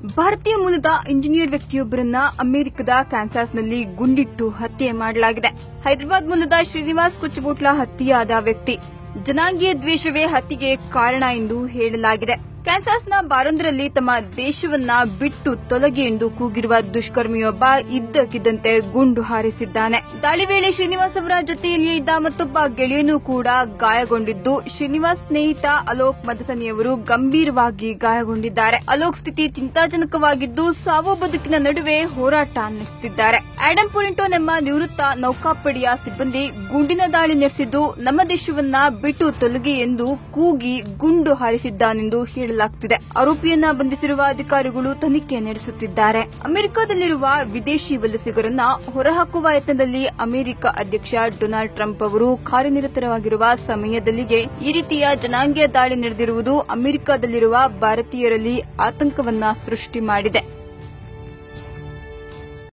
ಭಾರತೀಯ ಮೂಲದ ಇಂಜಿನಿಯರ್ ವ್ಯಕ್ತಿಯೊಬ್ಬರನ್ನ ಅಮೆರಿಕದ ಕ್ಯಾನ್ಸಾಸ್ನಲ್ಲಿ ಗುಂಡಿಟ್ಟು ಹತ್ಯೆ ಮಾಡಲಾಗಿದೆ. ಹೈದರಾಬಾದ್ ಮೂಲದ ಶ್ರೀನಿವಾಸ್ ಕುಚ್ಚಬೋಟ್ಲ ಹತ್ಯೆಯಾದ ವ್ಯಕ್ತಿ. ಜನಾಂಗೀಯ ದ್ವೇಷವೇ ಹತ್ಯೆಗೆ ಕಾರಣ ಎಂದು ಹೇಳಲಾಗಿದೆ. ಕ್ಯಾನ್ಸಾಸ್ನ ಬಾರೊಂದರಲ್ಲಿ ತಮ್ಮ ದೇಶವನ್ನ ಬಿಟ್ಟು ತೊಲಗಿ ಎಂದು ಕೂಗಿರುವ ದುಷ್ಕರ್ಮಿಯೊಬ್ಬ ಇದ್ದಕ್ಕಿದ್ದಂತೆ ಗುಂಡು ಹಾರಿಸಿದ್ದಾನೆ. ದಾಳಿ ವೇಳೆ ಶ್ರೀನಿವಾಸ್ ಅವರ ಜೊತೆಯಲ್ಲಿಯೇ ಇದ್ದ ಮತ್ತೊಬ್ಬ ಗೆಳೆಯನೂ ಕೂಡ ಗಾಯಗೊಂಡಿದ್ದು, ಶ್ರೀನಿವಾಸ್ ಸ್ನೇಹಿತ ಅಲೋಕ್ ಮದಸನಿಯವರು ಗಂಭೀರವಾಗಿ ಗಾಯಗೊಂಡಿದ್ದಾರೆ. ಅಲೋಕ್ ಸ್ಥಿತಿ ಚಿಂತಾಜನಕವಾಗಿದ್ದು, ಸಾವು ಬದುಕಿನ ನಡುವೆ ಹೋರಾಟ ನಡೆಸುತ್ತಿದ್ದಾರೆ. ಆಡಮ್ ಪೊರಿಂಟೋ ನಮ್ಮ ನಿವೃತ್ತ ನೌಕಾಪಡೆಯ ಸಿಬ್ಬಂದಿ ಗುಂಡಿನ ದಾಳಿ ನಡೆಸಿದ್ದು, ನಮ್ಮ ದೇಶವನ್ನ ಬಿಟ್ಟು ತೊಲಗಿ ಎಂದು ಕೂಗಿ ಗುಂಡು ಹಾರಿಸಿದ್ದಾನೆಂದು ಹೇಳಲಾಗುತ್ತಿದೆ. ಆರೋಪಿಯನ್ನ ಬಂಧಿಸಿರುವ ಅಧಿಕಾರಿಗಳು ತನಿಖೆ ನಡೆಸುತ್ತಿದ್ದಾರೆ. ಅಮೆರಿಕದಲ್ಲಿರುವ ವಿದೇಶಿ ವಲಸಿಗರನ್ನ ಹೊರಹಾಕುವ ಯತ್ನದಲ್ಲಿ ಅಮೆರಿಕ ಅಧ್ಯಕ್ಷ ಡೊನಾಲ್ಡ್ ಟ್ರಂಪ್ ಅವರು ಕಾರ್ಯನಿರತರಾಗಿರುವ ಸಮಯದಲ್ಲಿಯೇ ಈ ರೀತಿಯ ಜನಾಂಗೀಯ ದಾಳಿ ನಡೆದಿರುವುದು ಅಮೆರಿಕದಲ್ಲಿರುವ ಭಾರತೀಯರಲ್ಲಿ ಆತಂಕವನ್ನ ಸೃಷ್ಟಿ ಮಾಡಿದೆ.